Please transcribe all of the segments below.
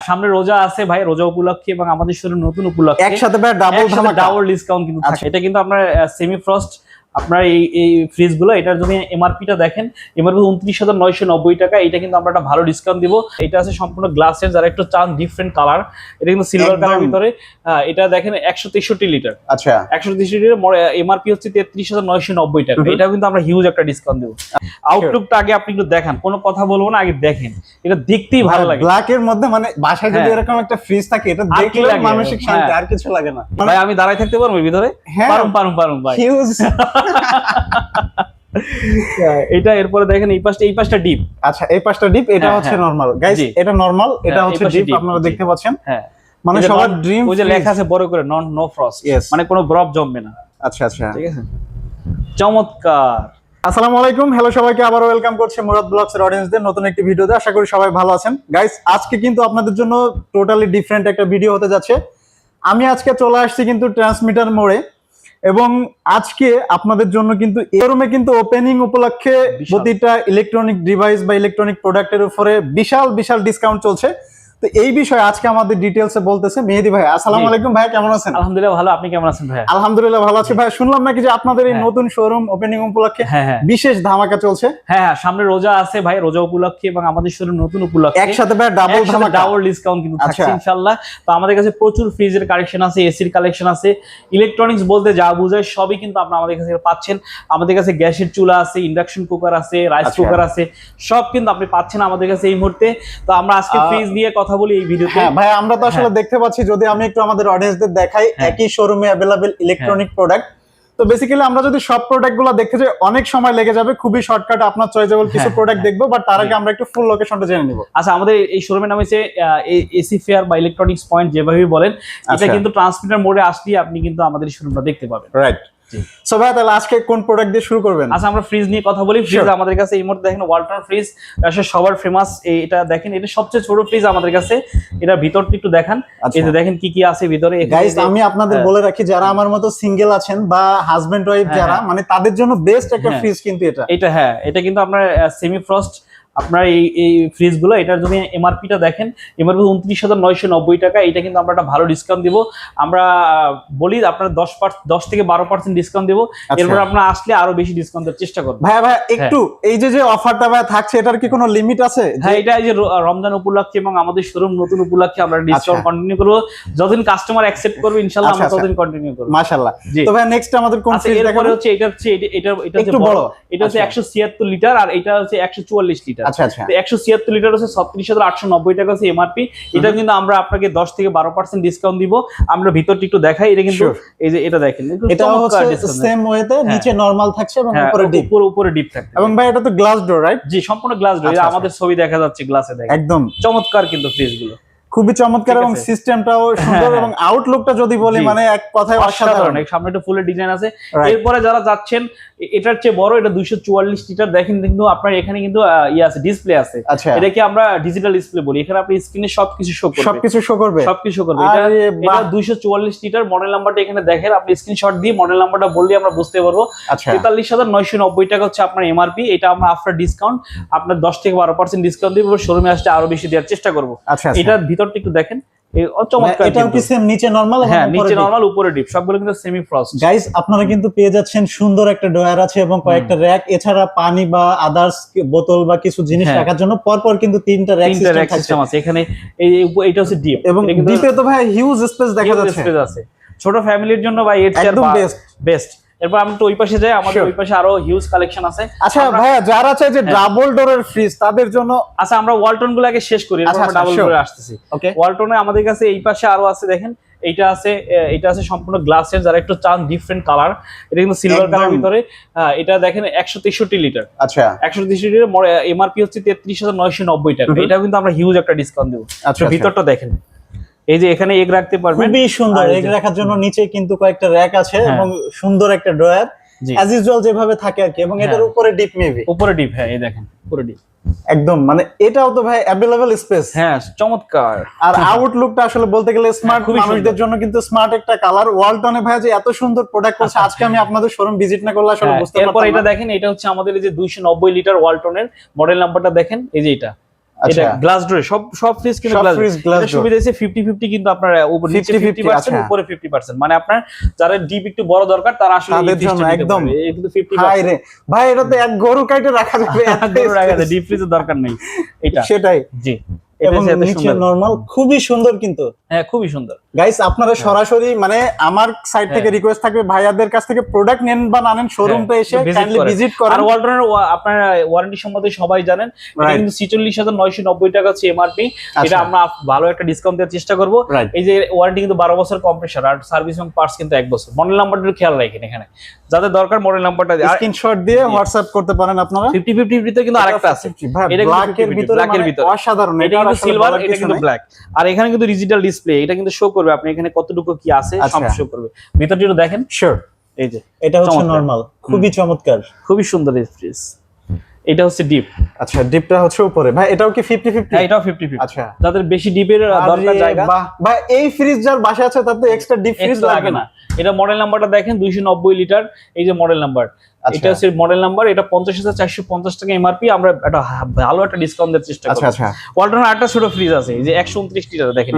সামনে রোজা আছে ভাই, রোজা উপলক্ষে এবং আমাদের শোরুম নতুন উপলক্ষে একসাথে ভাই ডাবল ডিসকাউন্ট কিন্তু থাকে। এটা কিন্তু আপনার সেমি ফ্রস্ট আপনার এই ফ্রিজ গুলো, এটার যদি এমআরপিটা দেখেন, এমআরপি 29,990 টাকা। এটা কিন্তু আমরা একটা ভালো ডিসকাউন্ট দিব। এটা আছে সম্পূর্ণ গ্লাসের, যারা একটু চান ডিফারেন্ট কালার, এটা কিন্তু সিলভার কালার ভিতরে। এটা দেখেন 163 লিটার। আচ্ছা, 163 লিটার, এমআরপি হচ্ছে 33,990 টাকা। এটা কিন্তু আমরা হিউজ একটা ডিসকাউন্ট দেবো। আউটলুকটা আগে আপনি একটু দেখান, কোনো কথা বলবো না, আগে দেখেন, এটা দেখতেই ভালো লাগে। ব্ল্যাক এর মধ্যে মানে বাসায় যদি এরকম একটা ফ্রিজ থাকে, এটা দেখলে মানসিক শান্তি, আর কিছু লাগে না। ভাই আমি দাঁড়ায় থাকতে পারবো ভিতরে? পারুম ভাই। হিউজ। এটা এরপরে দেখেন এই পাশটা ডিপ। আচ্ছা, এই পাশটা ডিপ, এটা হচ্ছে নরমাল। গাইস এটা নরমাল, এটা হচ্ছে ডিপ, আপনারা দেখতে পাচ্ছেন। হ্যাঁ, মানে সবার ড্রিম। ওই যে লেখা আছে বড় করে নো ফ্রস্ট, মানে কোনো বরফ জমবে না। আচ্ছা আচ্ছা, ঠিক আছে, চমৎকার। আসসালামু আলাইকুম, হ্যালো সবাইকে, আবারো ওয়েলকাম করছি মুরাদ ব্লগস এর অডিয়েন্সদের নতুন একটি ভিডিওতে। আশা করি সবাই ভালো আছেন। গাইস আজকে কিন্তু আপনাদের জন্য টোটালি ডিফারেন্ট একটা ভিডিও হতে যাচ্ছে। আমি আজকে চলে আসছি কিন্তু ট্রান্সমিটার মোড়ে, এবং আজকে আপনাদের জন্য কিন্তু এরমে কিন্তু ওপেনিং উপলক্ষে প্রতিটা ইলেকট্রনিক ডিভাইস বা ইলেকট্রনিক প্রোডাক্টের উপরে বিশাল বিশাল ডিসকাউন্ট চলছে। তো এই বিষয়ে আজকে আমাদের ডিটেইলসে বলতেছে মেহেদী ভাই। আসসালামু আলাইকুম ভাই, কেমন আছেন? আলহামদুলিল্লাহ ভালো, আপনি কেমন আছেন ভাই? আলহামদুলিল্লাহ ভালো আছি ভাই। শুনলাম নাকি যে আপনাদের এই নতুন শোরুম ওপেনিং উপলক্ষে বিশেষ ধামাকা চলছে। হ্যাঁ, সামনে রোজা আছে ভাই, রোজা উপলক্ষে এবং আমাদের শোরুম নতুন উপলক্ষে একসাথে ভাই ডাবল ডিসকাউন্ট কিন্তু থাকছে ইনশাআল্লাহ। তো আমাদের কাছে প্রচুর ফ্রিজের কালেকশন আছে, এসির কালেকশন আছে, ইলেকট্রনিক্স বলতে যা বোঝায় সবই কিন্তু আপনারা আমাদের কাছে পাচ্ছেন। আমাদের কাছে গ্যাসের চুলা আছে, ইন্ডাকশন কুকার আছে, রাইস কুকার আছে, সব কিন্তু আপনি পাচ্ছেন আমাদের কাছে এই মুহূর্তে। তো আমরা আজকে ফ্রিজ নিয়ে কথা বলি এই ভিডিওতে। ভাই আমরা তো আসলে দেখতে পাচ্ছি, যদি আমি একটু আমাদের অডিয়েন্সদের দেখাই, একই শোরুমে अवेलेबल ইলেকট্রনিক প্রোডাক্ট। তো বেসিক্যালি আমরা যদি সব প্রোডাক্টগুলো দেখতে যাই অনেক সময় লেগে যাবে, খুবই শর্টকাট আপনার চয়েজেবল কিছু প্রোডাক্ট দেখবো, বাট তার আগে আমরা একটু ফুল লোকেশনটা জেনে নিব। আচ্ছা, আমাদের এই শোরুমের নাম হচ্ছে এসি ফেয়ার বা ইলেকট্রনিক্স পয়েন্ট, যেভাবে বলেন। এটা কিন্তু ট্রান্সমিটার মোড়ে আসলে আপনি কিন্তু আমাদের এই শোরুমটা দেখতে পাবেন। রাইট। সো ভাই তাহলে আজকে কোন প্রোডাক্ট দিয়ে শুরু করবেন? আচ্ছা, আমরা ফ্রিজ নিয়ে কথা বলি। ফ্রিজ আমাদের কাছে এই মুহূর্তে দেখেন ওয়ালটন ফ্রিজ, আসলে সবার ফেমাস। এটা দেখেন, এটা সবচেয়ে ছোট ফ্রিজ আমাদের কাছে। এটা ভিতরটা একটু দেখান, এই যে দেখেন কি কি আছে ভিতরে। গাইস আমি আপনাদের বলে রাখি, যারা আমার মতো সিঙ্গেল আছেন বা হাজবেন্ড ওয়াইফ যারা, মানে তাদের জন্য বেস্ট একটা ফ্রিজ কিন্তু এটা। এটা কিন্তু আপনার সেমি ফ্রস্ট আপনার এই ফ্রিজ গুলো, এটার যদি এমআরপিটা দেখেন, এমআরপি 29,990 টাকা। এটা কিন্তু আমরা একটা ভালো ডিসকাউন্ট দিব। আমরা বলি আপনার 10 থেকে 12% ডিসকাউন্ট দিব। এরপর আপনার আসলে আরো বেশি ডিসকাউন্ট দেওয়ার চেষ্টা করব। ভাই একটু এই যে অফারটা ভাই থাকছে, এটার কি কোনো লিমিট আছে? হ্যাঁ, এটা এই যে রমজান উপলক্ষে এবং আমাদের শোরুম নতুন উপলক্ষে আমরা ডিসকাউন্ট কন্টিনিউ করব। যতদিন কাস্টমার অ্যাকসেপ্ট করবে ইনশাআল্লাহ আমরা ততদিন কন্টিনিউ করব। মাশাআল্লাহ। তো ভাই নেক্সট আমাদের কোন ফ্রিজ দেখাবো? এরপরে হচ্ছে এটা হচ্ছে বড়, এটা হচ্ছে 176 লিটার, আর এটা হচ্ছে 144 লিটার। আচ্ছা আচ্ছা। 176 লিটার হচ্ছে 36,890 টাকা হচ্ছে এমআরপি। এটা কিন্তু আমরা আপনাকে 10 থেকে 12% ডিসকাউন্ট দিব। আমরা ভিতরটি একটু দেখাই। এটা কিন্তু এই যে এটা দেখেন, এটা হচ্ছে সেম ওয়েতে নিচে নরমাল থাকছে এবং উপরে ডিপ থাকছে। এবং ভাই এটা তো গ্লাস ডোর, রাইট? জি, সম্পূর্ণ গ্লাস ডোর। এটা আমাদের ছবি দেখা যাচ্ছে গ্লাসে, দেখেন একদম চমৎকার কিন্তু ফ্রিজ গুলো, খুবই চমৎকার, এবং সিস্টেমটাও সুন্দর, এবং আউটলুকটা যদি বলি মানে এক কথায় অসাধারণ। সামনে একটা ফুলের ডিজাইন আছে। এরপরে যারা যাচ্ছেন এটার চেয়ে বড়, এটা 244 লিটার। দেখেন কিন্তু আপনার এখানে কিন্তু আছে, ডিসপ্লে আছে। এটাকে আমরা ডিজিটাল ডিসপ্লে বলি। এখানে আপনি স্ক্রিনে সবকিছু শো করবে, সবকিছু শো করবে। এটা 244 লিটার। মডেল নাম্বারটা এখানে দেখেন, আপনি স্ক্রিনশট দিয়ে মডেল নাম্বারটা বললে আমরা বুঝতে পারবো। 43,990 টাকা হচ্ছে আপনার এমআরপি। এটা আমরা আফটার ডিসকাউন্ট আপনার 10 থেকে 12% ডিসকাউন্ট দিব। শোরুমে আসলে আরো বেশি দেওয়ার চেষ্টা করবো। এটার ভিতরটা একটু দেখেন, এটাও কি সেম নিচে নরমাল? হ্যাঁ, নিচে নরমাল উপরে ডিপ, সবগুলো কিন্তু সেমি ফ্রস্ট। গাইস আপনারা কিন্তু পেয়ে যাচ্ছেন সুন্দর একটা ড্রয়ার আছে এবং কয়েকটা র‍্যাক, এছাড়া পানি বা আদার্স বোতল বা কিছু জিনিস রাখার জন্য পরপর কিন্তু তিনটা র‍্যাক সিস্টেম আছে এখানে। এইটা হচ্ছে ডিপ, এবং ডিপে তো ভাই হিউজ স্পেস দেখা যাচ্ছে। ছোট ফ্যামিলির জন্য ভাই এর চেয়ে বেস্ট। এরপর আমি তো ওই পাশে যাই, আমাদের ওই পাশে আরো হিউজ কালেকশন আছে। আচ্ছা ভাইয়া, যারা চায় যে ডাবল ডোরের ফ্রিজ তাদের জন্য, আচ্ছা আমরা ওয়ালটন গুলো আগে শেষ করি, এরপর ডাবল ডোরে আসতেছি। ওয়ালটনে আমাদের কাছে এই পাশে আরো আছে, দেখেন এটা আছে সম্পূর্ণ গ্লাসের, যারা একটু চান ডিফারেন্ট কালার। এটা কিন্তু সিলভার কালার ভিতরে। এটা দেখেন 163 লিটার। আচ্ছা, 163 লিটার, এমআরপি হচ্ছে 33,990 টাকা। এটা কিন্তু আমরা হিউজ একটা ডিসকাউন্ট দেব। আচ্ছা, ভিতরটা দেখেন, এই যে এখানে এগ রাখতে পারবেন, খুবই সুন্দর। এগ রাখার জন্য নিচে কিন্তু কয়েকটা র‍্যাক আছে এবং সুন্দর একটা ড্রয়ার, অ্যাজ ইউজুয়াল যেভাবে থাকে আর কি। এবং এটার উপরে ডিপ, মেবি উপরে ডিপ। হ্যাঁ, এই দেখেন উপরে ডিপ একদম, মানে এটাও তো ভাই अवेलेबल স্পেস। হ্যাঁ, চমৎকার। আর আউটলুকটা আসলে বলতে গেলে স্মার্ট, মানুষদের জন্য কিন্তু স্মার্ট একটা কালার। ওয়ালটনে ভাই যে এত সুন্দর প্রোডাক্ট করছে, আজকে আমি আপনাদের শোরুম ভিজিট না করলে আসলে বুঝতে পারতাম না। এরপর এটা দেখেন, এটা হচ্ছে আমাদের এই যে 290 লিটার ওয়ালটনের। মডেল নাম্বারটা দেখেন, এই যে এটা এটা গ্লাস ডোর, সব ফ্রিজ কিন্তু গ্লাস। এটা সুবিধা আছে 50-50 কিন্তু আপনার উপরে নিচে 50% উপরে 50%, মানে আপনার যারা ডিপ একটু বড় দরকার তারা আসলে তাদের জন্য একদম কিন্তু 50%। ভাই রে ভাই, এটা তো এক গরু কাটে রাখা যাবে, এক গরু রাখা যাবে, ডিপ ফ্রিজের দরকার নেই এটা। সেটাই জি, এবং নিচে নরমাল, খুবই সুন্দর কিন্তু। হ্যাঁ, খুবই সুন্দর। গাইস আপনারা সরাসরি মানে আমার সাইড থেকে রিকোয়েস্ট থাকবে, ভাইয়াদের কাছ থেকে প্রোডাক্ট নেন বা না নেন, শোরুমটা এসে কাইন্ডলি ভিজিট করেন। আর ওয়ালটনের আপনার ওয়ারেন্টি সম্বন্ধে সবাই জানেন, এটা কিন্তু 46,990 টাকা হচ্ছে এমআরপি। এটা আমরা ভালো একটা ডিসকাউন্ট দেওয়ার চেষ্টা করব। এই যে ওয়ারেন্টি কিন্তু 12 বছর কম্প্রেসার, আর সার্ভিস এবং পার্টস কিন্তু 1 বছর। মডেল নাম্বারটা খেয়াল রাখেন, এখানে যাদের দরকার মডেল নাম্বারটা স্ক্রিনশট দিয়ে হোয়াটসঅ্যাপ করতে পারেন আপনারা। 50-50 ভিতরে কিন্তু আরেকটা আছে, এটা ব্ল্যাকের ভিতরে, অসাধারণ। এটা কিন্তু সিলভার, এটা কিন্তু ব্ল্যাক। আর এখানে কিন্তু ডিজিটাল ডিসপ্লে, এটা কিন্তু শো করবে আপনি এখানে কতটুকু কি আছে সব শো করবে। ভিতরটা একটু দেখেন। শিওর। এই যে এটা হচ্ছে নরমাল, খুবই চমৎকার, খুবই সুন্দর এই ফ্রিজ। এটা হচ্ছে ডিপ। আচ্ছা, ডিপটা হচ্ছে উপরে। ভাই এটাও কি 50-50? হ্যাঁ, এটাও 50-50। আচ্ছা, যাদের বেশি ডিপের দরকার জায়গা, ভাই এই ফ্রিজ যার বাসা আছে তার তো এক্সট্রা ডিপ ফ্রিজ লাগে না। এটা মডেল নাম্বারটা দেখেন 290 লিটার, এই যে মডেল নাম্বার। এটা হচ্ছে মডেল নাম্বার, এটা 50,450 টাকা এমআরপি। আমরা একটা ভালো একটা ডিসকাউন্ট দেওয়ার চেষ্টা করব। আচ্ছা আচ্ছা। ওয়ালটনের আরেকটা ছোট ফ্রিজ আছে, এই যে 129 লিটার দেখেন।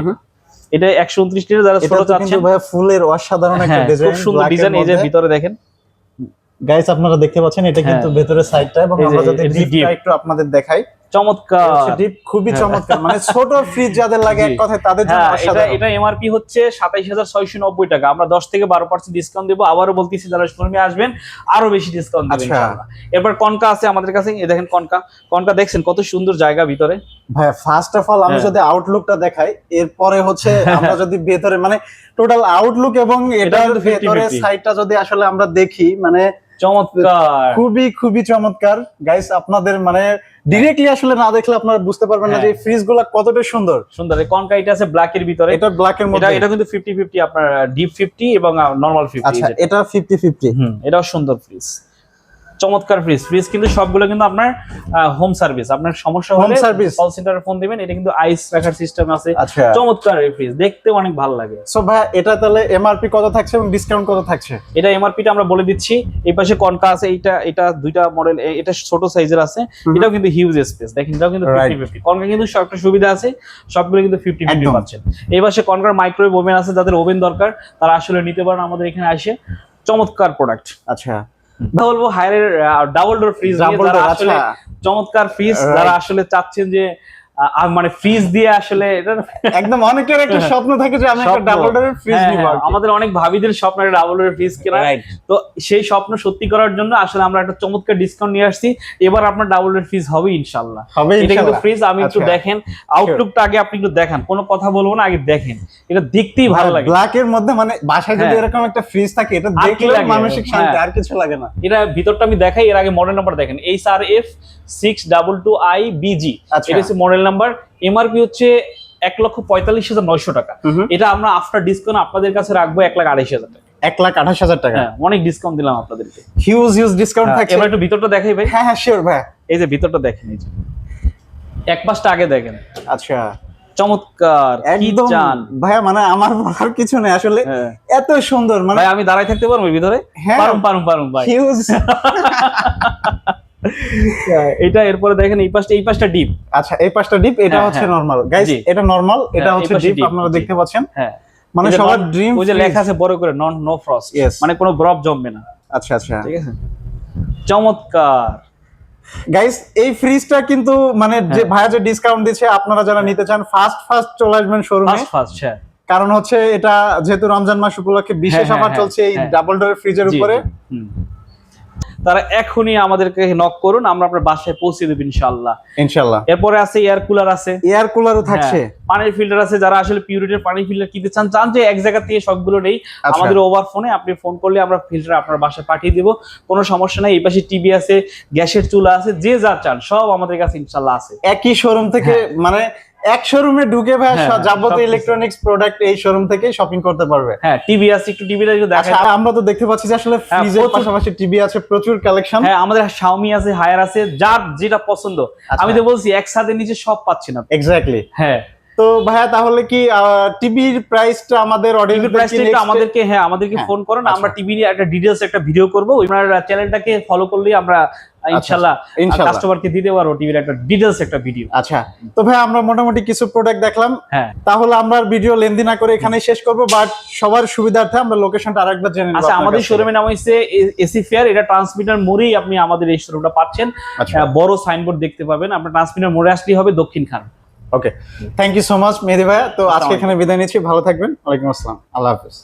এটা 129 লিটার, যারা ছোট চাচ্ছেন। ভাই ফুলের অসাধারণ একটা ডিজাইন, খুব সুন্দর ডিজাইন। এই যে ভিতরে দেখেন গাইস, আপনারা দেখতে পাচ্ছেন এটা কিন্তু ভেতরের সাইডটা, এবং আমরা যদি ডিপটা একটু আপনাদের দেখাই, চমৎকার ডিপ, খুবই চমৎকার। মানে ছোট ফ্রিজ যাদের লাগে এক কথায় তাদের জন্য অসাধারণ। এটা এমআরপি হচ্ছে 27,690 টাকা। আমরা 10 থেকে 12% ডিসকাউন্ট দেব। আবারও বলতেছি, যারা শোরুমে আসবেন আরো বেশি ডিসকাউন্ট দেব ইনশাআল্লাহ। এরপর কনকা আছে আমাদের কাছে, এই দেখেন কনকা দেখছেন কত সুন্দর জায়গা ভিতরে। ভাই ফার্স্ট অফ অল আমি যদি আউটলুকটা দেখাই, এরপরে হচ্ছে আমরা যদি ভেতরে মানে টোটাল আউটলুক এবং এটার ভেতরে সাইডটা যদি আসলে আমরা দেখি, মানে চমৎকার, খুবই খুবই চমৎকার। গাইস আপনাদের মানে ডাইরেক্টলি আসলে না দেখলে আপনারা বুঝতে পারবেন না যে ফ্রিজগুলো কতটা সুন্দর। এই কনকা এটা আছে ব্ল্যাক এর ভিতরে, এটা ব্ল্যাক এর মধ্যে। এটা কিন্তু 50-50 আপনার ডিপ 50 এবং নরমাল 50। আচ্ছা, এটা 50-50। এটাও সুন্দর ফ্রিজ, চমৎকার ফ্রিজ কিন্তু সবগুলো কিন্তু আপনার হোম সার্ভিস। আপনার সমস্যা হলে কল সেন্টারে ফোন দিবেন। এটা কিন্তু আইস রাখার সিস্টেম আছে। চমৎকার এই ফ্রিজ, দেখতে অনেক ভালো লাগে। সো ভাই এটা তাহলে এমআরপি কত থাকছে এবং ডিসকাউন্ট কত থাকছে? এটা এমআরপিটা আমরা বলে দিচ্ছি। এই পাশে কনকা আছে, এটা দুইটা মডেল, এটা ছোট সাইজের আছে, এটাও কিন্তু হিউজ স্পেস। দেখেন এটাও কিন্তু 50-50। কনকা কিন্তু একটা সুবিধা আছে, সবগুলো কিন্তু 50-50 পাচ্ছেন। এই পাশে কনকার মাইক্রোওয়েভ ওভেন আছে, যাদের ওভেন দরকার তারা আসলে নিতে পারেন আমাদের এখানে আসে। চমৎকার প্রোডাক্ট। আচ্ছা, বলবো হায়ারের ডাবল ডোর ফ্রিজ, যারা আসলে চমৎকার ফ্রিজ, যারা আসলে চাচ্ছেন যে মানে ফ্রিজ দিয়ে আসলে একদম অনেকের একটা স্বপ্ন থাকে যে আমি একটা ডাবল ডোরের ফ্রিজ নিব। আমাদের অনেক ভাবিদের স্বপ্ন একটা ডাবল ডোরের ফ্রিজ কেনা। তো সেই স্বপ্ন সত্যি করার জন্য আসলে আমরা একটা চমৎকার ডিসকাউন্ট নিয়ে আসছি। এবার আপনার ডাবল ডোরের ফ্রিজ হবে ইনশাআল্লাহ। এটা কিন্তু ফ্রিজ, আমি একটু দেখেন আউটলুকটা আগে, আপনি একটু দেখান, কোনো কথা বলবো না, আগে দেখেন। এটা দেখতেই ভালো লাগে। ব্ল্যাক এর মধ্যে মানে বাসায় যদি এরকম একটা ফ্রিজ থাকে, এটা দেখলে মানসিক শান্তি, আর কিছু লাগে না। এটা ভিতরটা আমি দেখাই, এর আগে মডেল নাম্বার দেখেন, HRF 622IBG। এটা হচ্ছে মডেল নাম্বার। এমআরপি হচ্ছে 1,45,900 টাকা। এটা আমরা আফটার ডিসকাউন্ট আপনাদের কাছে রাখবো 1,28,000 টাকা। 1,28,000 টাকা। হ্যাঁ, অনেক ডিসকাউন্ট দিলাম আপনাদেরকে, হিউজ ডিসকাউন্ট থাকছে। এবার একটু ভিতরটা দেখাই ভাই। হ্যাঁ শিওর ভাই। এই যে ভিতরটা দেখেন, এই যে এক পাশটা আগে দেখেন। আচ্ছা, চমৎকার, কি চান ভাইয়া, মানে আমার বলার কিছু নেই আসলে, এত সুন্দর। মানে ভাই আমি দাঁড়াই থাকতে পারবো ভিতরে? পারুম ভাই। হিউজ। এটা এরপরে দেখেন এই পাশটা ডিপ। আচ্ছা, এই পাশটা ডিপ, এটা হচ্ছে নরমাল। গাইস এটা নরমাল, এটা হচ্ছে ডিপ, আপনারা দেখতে পাচ্ছেন। হ্যাঁ, মানে সবার ড্রিম। ওই যে লেখা আছে বড় করে, নো ফ্রস্ট, মানে কোনো বরফ জমবে না। আচ্ছা আচ্ছা, ঠিক আছে, চমৎকার। গাইস এই ফ্রিজটা কিন্তু মানে যে ভাইয়া যে ডিসকাউন্ট দিচ্ছে, আপনারা যারা নিতে চান ফার্স্ট চলে আসবেন শোরুমে। হ্যাঁ, কারণ হচ্ছে এটা যেহেতু রমজান মাস উপলক্ষে বিশেষ অফার চলছে এই ডাবল ডোরের ফ্রিজের উপরে। তারা এখনই আমাদেরকে নক করুন, আমরা আপনার বাসায় পৌঁছে দেব ইনশাআল্লাহ। ইনশাআল্লাহ। এরপরে আছে এয়ার কুলার, আছে এয়ার কুলারও থাকছে, পানির ফিল্টার আছে। যারা আসলে পিউরিটির পানির ফিল্টার কিনতে চান যে এক জায়গা থেকে সবগুলো নেই, আমাদের ওভার ফোনে আপনি ফোন করলে আমরা ফিল্টার আপনার বাসায় পাঠিয়ে দিব, কোনো সমস্যা নাই। এই পাশে টিভি আছে, গ্যাসের চুলা আছে, যে যা চান সব আমাদের কাছে ইনশাআল্লাহ আছে। একই শোরুম থেকে, মানে এক শোরুমে ঢুকে ভাই যাবতীয় ইলেকট্রনিক্স প্রোডাক্ট এই শোরুম থেকে শপিং করতে পারবে। হ্যাঁ, টিভি আছে, একটু টিভিটা একটু দেখাই। আমরা তো দেখতে পাচ্ছি যে আসলে ফ্রিজের পাশাপাশি টিভি আছে, প্রচুর কালেকশন। হ্যাঁ, আমাদের Xiaomi আছে, হায়ার আছে, যার যেটা পছন্দ। আমি তো বলছি একসাথে নিচে সব পাচ্ছেন আপনি। এক্স্যাক্টলি। হ্যাঁ, তো ভাইয়া তাহলে কি টিভির প্রাইসটা আমাদের আমাদেরকে ফোন করেন, আমরা টিভি নিয়ে একটা ডিটেইলস একটা ভিডিও করব। আপনার চ্যানেলটাকে ফলো করলেই আমরা ইনশাআল্লাহ কাস্টমারকে দিতে পারবো টিভির একটা ডিটেইলস একটা ভিডিও। আচ্ছা, তো ভাই আমরা মোটামুটি কিছু প্রোডাক্ট দেখলাম, হ্যাঁ তাহলে আমরা ভিডিও লেন্দি না করে এখানেই শেষ করব, বাট সবার সুবিধার্থে আমরা লোকেশনটা আরেকবার জেনে নেব। আচ্ছা, আমাদের শোরুমের নাম হইছে এসি ফেয়ার, এটা ট্রান্সমিটার মোড়েই আপনি আমাদের এই শোরুমটা পাচ্ছেন। বড় সাইনবোর্ড দেখতে পাবেন, আপনার ট্রান্সমিটার মোড়ে আসলেই হবে, দক্ষিণ খান। ওকে, থ্যাংক ইউ সো মাচ মেহেদী ভাইয়া। তো আজকে এখানে বিদায় নিচ্ছি, ভালো থাকবেন। ওয়ালাইকুম আসসালাম, আল্লাহ হাফেজ।